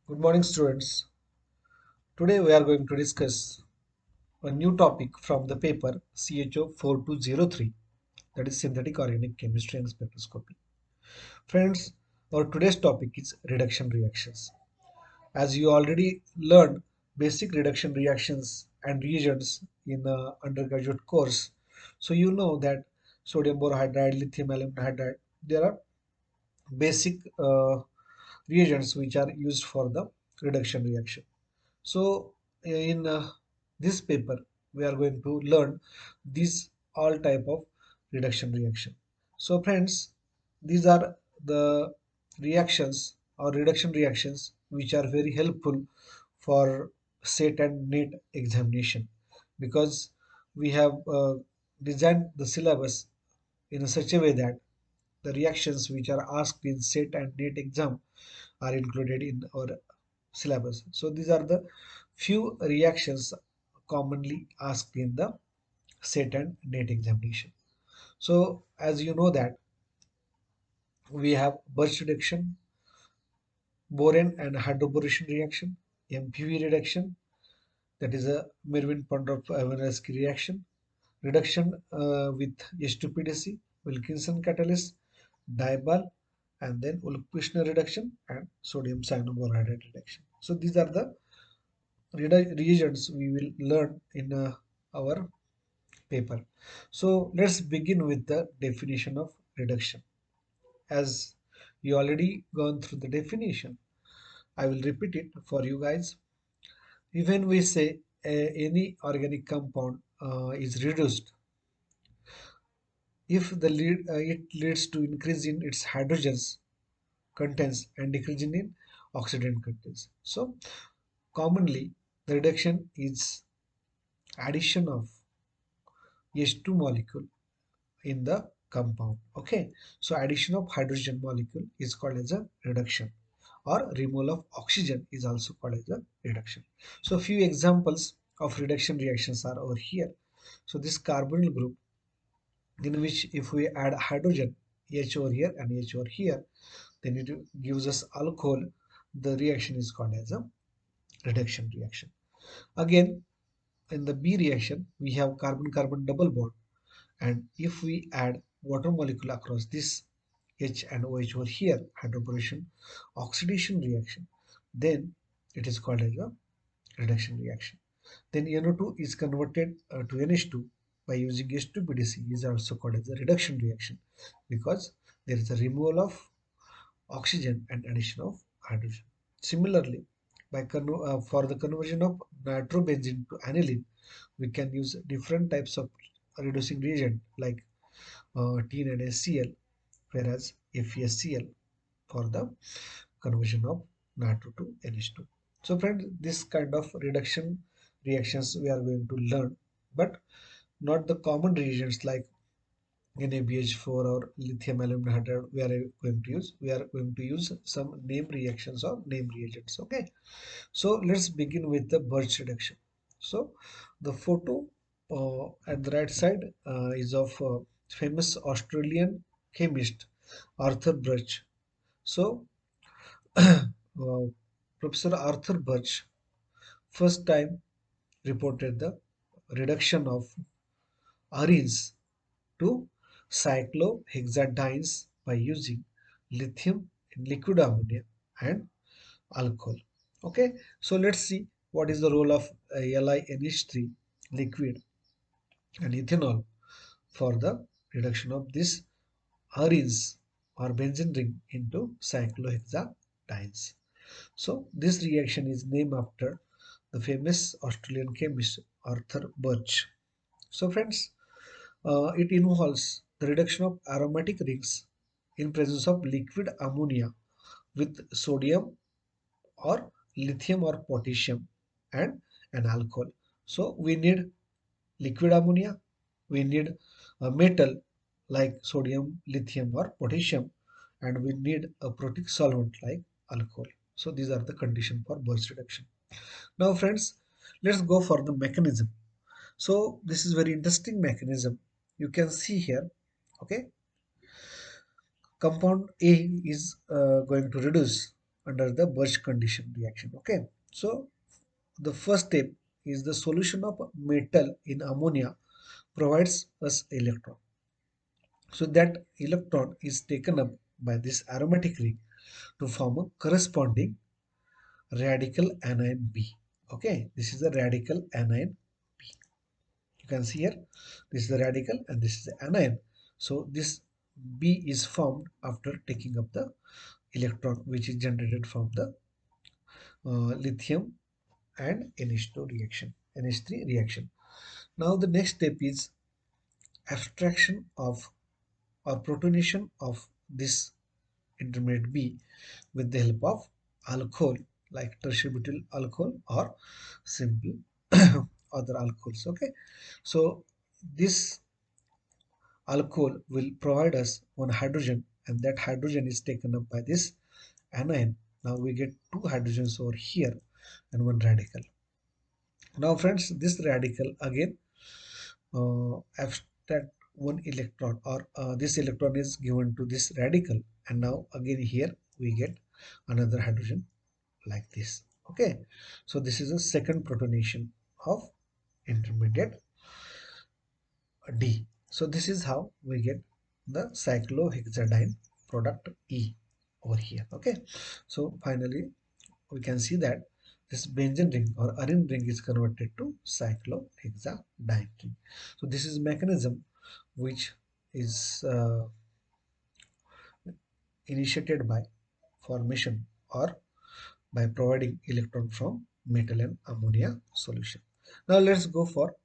Good morning, students. Today we are going to discuss a new topic from the paper CHO 4203, that is synthetic organic chemistry and spectroscopy. Friends, our today's topic is reduction reactions. As you already learned basic reduction reactions and reagents in the undergraduate course, so you know that sodium borohydride, lithium aluminum hydride, there are basic reagents which are used for the reduction reaction. So in this paper, we are going to learn these all type of reduction reaction. So friends, these are the reactions or reduction reactions which are very helpful for SET and NET examination, because we have designed the syllabus in such a way that the reactions which are asked in SET and NET exam are included in our syllabus. So these are the few reactions commonly asked in the SET and NET examination. So as you know that we have Birch reduction, boron and hydroboration reaction, MPV reduction, that is a Mervin-Pondorf-Ivanevsky reaction, reduction with H2PDC, Wilkinson catalyst, Diebal, and then Ulf-Kishner reduction and sodium cyanoborohydride reduction. So these are the reagents we will learn in our paper. So let's begin with the definition of reduction. As you already gone through the definition, I will repeat it for you guys. Even we say any organic compound is reduced if it leads to increase in its hydrogens contents and decrease in oxidant contents. So commonly the reduction is addition of H2 molecule in the compound. Okay, so addition of hydrogen molecule is called as a reduction, or removal of oxygen is also called as a reduction. So few examples of reduction reactions are over here. So this carbonyl group, in which if we add hydrogen, H over here and H over here, then it gives us alcohol. The reaction is called as a reduction reaction. Again, in the B reaction, we have carbon-carbon double bond, and if we add water molecule across this H and OH over here, hydroboration oxidation reaction, then it is called as a reduction reaction. Then NO2 is converted to NH2 by using H2PDC, is also called as a reduction reaction, because there is a removal of oxygen and addition of hydrogen. Similarly, for the conversion of nitrobenzene to aniline, we can use different types of reducing reagent like T9HCl, whereas FeSCl for the conversion of nitro to NH2. So friends, this kind of reduction reactions we are going to learn, but not the common reagents like NaBH4 or lithium aluminum hydride we are going to use. We are going to use some name reactions or name reagents. Okay, so let's begin with the Birch reduction. So the photo at the right side is of famous Australian chemist Arthur Birch. So Professor Arthur Birch first time reported the reduction of arenes to cyclohexadienes by using lithium in liquid ammonia and alcohol. Okay, so let's see what is the role of LiNH3 liquid and ethanol for the reduction of this arenes or benzene ring into cyclohexadienes. So this reaction is named after the famous Australian chemist Arthur Birch. So friends, it involves the reduction of aromatic rings in presence of liquid ammonia with sodium or lithium or potassium and an alcohol. So we need liquid ammonia, we need a metal like sodium, lithium or potassium, and we need a protic solvent like alcohol. So these are the conditions for Birch reduction. Now friends, let's go for the mechanism. So this is very interesting mechanism. You can see here, okay, compound A is going to reduce under the Birch condition reaction. Okay, so the first step is the solution of metal in ammonia provides us electron. So that electron is taken up by this aromatic ring to form a corresponding radical anion B. Okay, this is a radical anion B. You can see here, this is the radical and this is the anion. So this B is formed after taking up the electron which is generated from the lithium and NH2 reaction, NH3 reaction. Now the next step is abstraction of or protonation of this intermediate B with the help of alcohol like tertiary butyl alcohol or simple other alcohols. Okay, so this alcohol will provide us one hydrogen and that hydrogen is taken up by this anion. Now we get two hydrogens over here and one radical. Now friends, this radical again abstract one electron or this electron is given to this radical and now again here we get another hydrogen like this. Okay, so this is a second protonation of intermediate D. So this is how we get the cyclohexadiene product E over here. Okay, so finally we can see that this benzene ring or arene ring is converted to cyclohexadiene ring. So this is mechanism which is initiated by formation or by providing electron from metal and ammonia solution. Now let's go for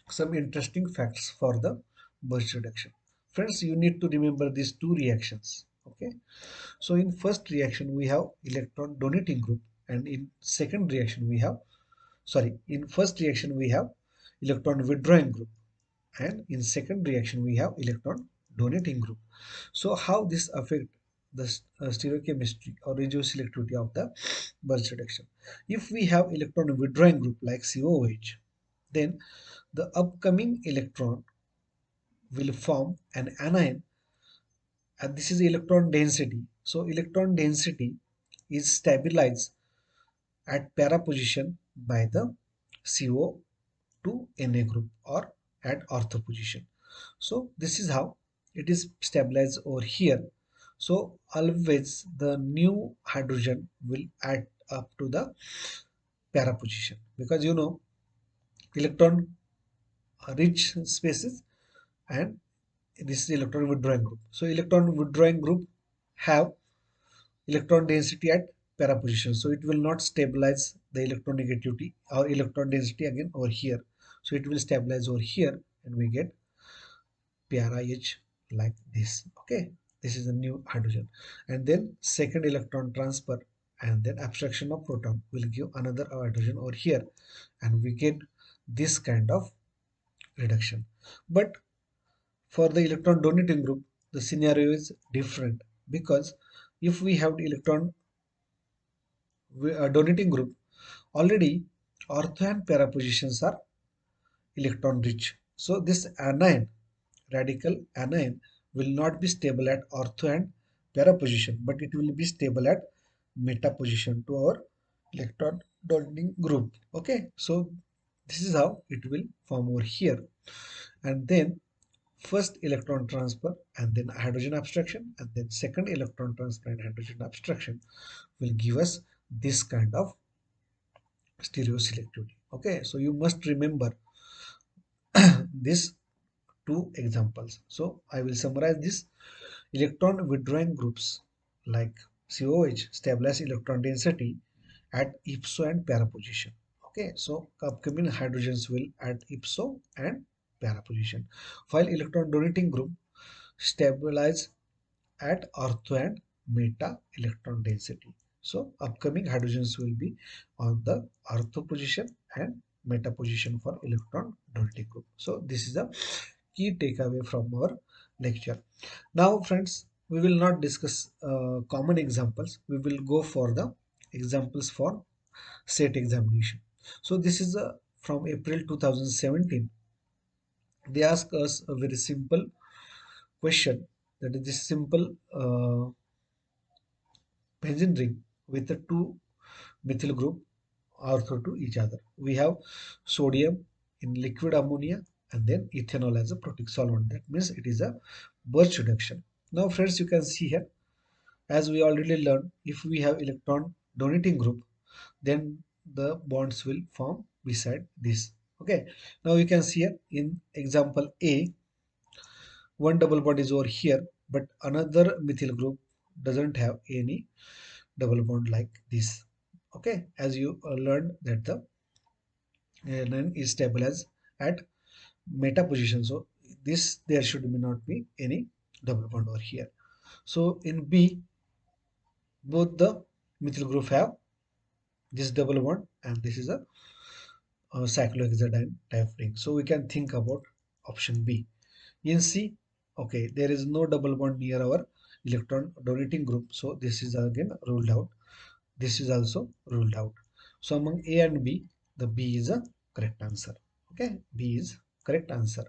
some interesting facts for the Birch reduction. Friends, you need to remember these two reactions. Okay, so in first reaction we have electron donating group and in second reaction we have, sorry, in first reaction we have electron withdrawing group and in second reaction we have electron donating group. So how this affect the stereochemistry or regioselectivity of the Birch reduction? If we have electron withdrawing group like COOH, then the upcoming electron will form an anion and this is electron density. So electron density is stabilized at para position by the CO to Na group or at ortho position. So this is how it is stabilized over here. So always the new hydrogen will add up to the para position because you know electron rich spaces and this is electron withdrawing group. So electron withdrawing group have electron density at para position. So it will not stabilize the electronegativity or electron density again over here. So it will stabilize over here and we get para H like this. Okay, this is a new hydrogen. And then second electron transfer and then abstraction of proton will give another hydrogen over here and we get this kind of reduction. But for the electron donating group, the scenario is different because if we have the electron donating group, already ortho and para positions are electron rich. So this anion, radical anion, will not be stable at ortho and para position, but it will be stable at meta position to our electron donating group. Okay, so this is how it will form over here. And then first electron transfer and then hydrogen abstraction and then second electron transfer and hydrogen abstraction will give us this kind of stereoselectivity. Okay, so you must remember these two examples. So I will summarize this. Electron withdrawing groups like COH stabilize electron density at ipso and para position. Okay, so upcoming hydrogens will at ipso and para position, while electron donating group stabilize at ortho and meta electron density. So upcoming hydrogens will be on the ortho position and meta position for electron donating group. So this is the key takeaway from our lecture. Now friends, we will not discuss common examples. We will go for the examples for SET examination. So this is from April 2017. They ask us a very simple question, that is this simple benzene ring with the two methyl group ortho to each other. We have sodium in liquid ammonia and then ethanol as a protic solvent. That means it is a Birch reduction. Now friends, you can see here, as we already learned, if we have electron donating group, then the bonds will form beside this. Okay, now you can see here in example A, one double bond is over here, but another methyl group doesn't have any double bond like this. Okay, as you learned that the anion is stable as at meta position, so this there should not be any double bond over here. So in B, both the methyl group have this double bond and this is a cyclohexadiene type ring, so we can think about option B. In C, okay, there is no double bond near our electron donating group, so this is again ruled out. This is also ruled out. So among A and B, the B is a correct answer. Okay, B is correct answer.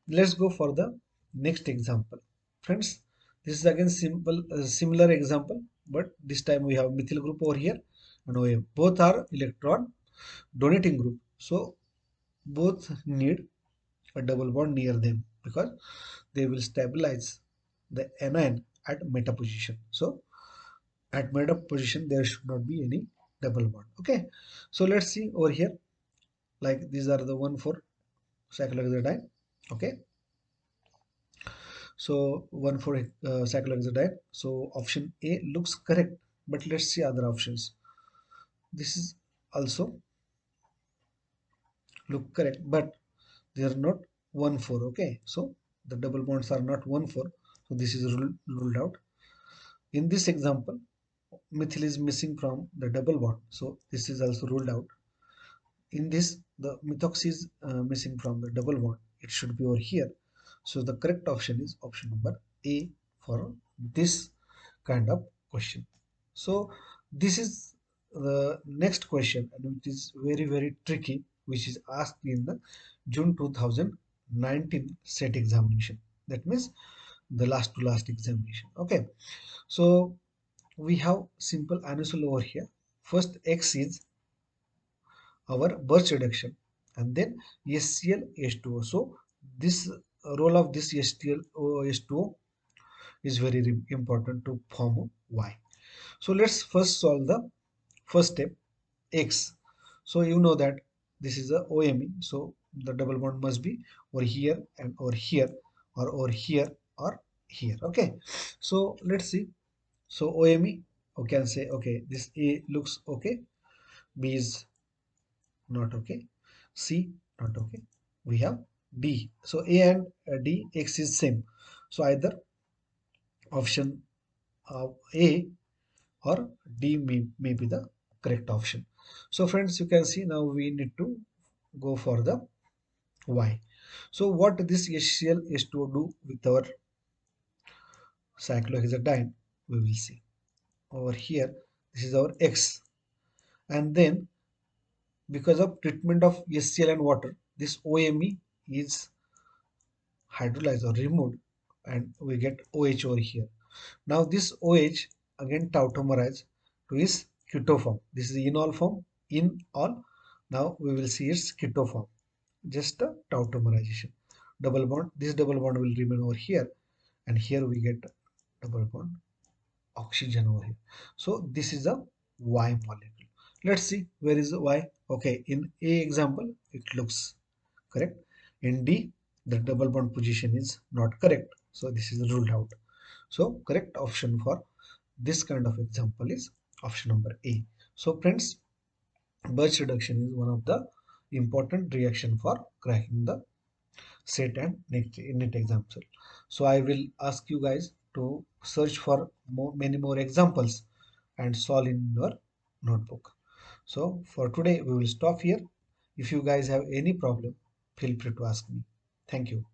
Let's go for the next example. Friends, this is again simple, similar example, but this time we have methyl group over here and OM. Both are electron donating group. So both need a double bond near them because they will stabilize the anion at meta position. So at meta position there should not be any double bond. Okay, so let's see over here, like these are the one for cyclohexadiene. Okay, so one for cyclohexadiene, so option A looks correct, but let's see other options. This is also look correct, but they are not 1,4. Okay, so the double bonds are not 1,4, so this is ruled out. In this example, methyl is missing from the double bond, so this is also ruled out. In this, the methoxy is missing from the double bond, it should be over here. So the correct option is option number A for this kind of question. So this is the next question, and which is very tricky, which is asked in the June 2019 set examination. That means the last to last examination. Okay, so we have simple anisole over here. First X is our Birch reduction and then HCl H2O. So this role of this HCl H2O is very important to form Y. So let's first solve the first step, X. So you know that this is a OMe, so the double bond must be over here and over here or over here or here. Okay, so let's see. So OMe, we can say okay, this A looks okay, B is not okay, C not okay. We have D. So A and D, X is same. So either option A or D may be the correct option. So friends, you can see now we need to go for the Y. So what this HCl H2O do with our cyclohexadiene, we will see. Over here, this is our X. And then because of treatment of HCl and water, this OMe is hydrolyzed or removed and we get OH over here. Now this OH again tautomerize to its keto form. This is enol form, in all. Now we will see its keto form. Just a tautomerization. Double bond. This double bond will remain over here, and here we get double bond oxygen over here. So this is a Y molecule. Let's see where is the Y. Okay, in A example it looks correct. In D the double bond position is not correct. So this is ruled out. So correct option for this kind of example is option number A. So friends, Birch reduction is one of the important reaction for cracking the set and NET example. So I will ask you guys to search for many more examples and solve in your notebook. So for today we will stop here. If you guys have any problem, feel free to ask me. Thank you.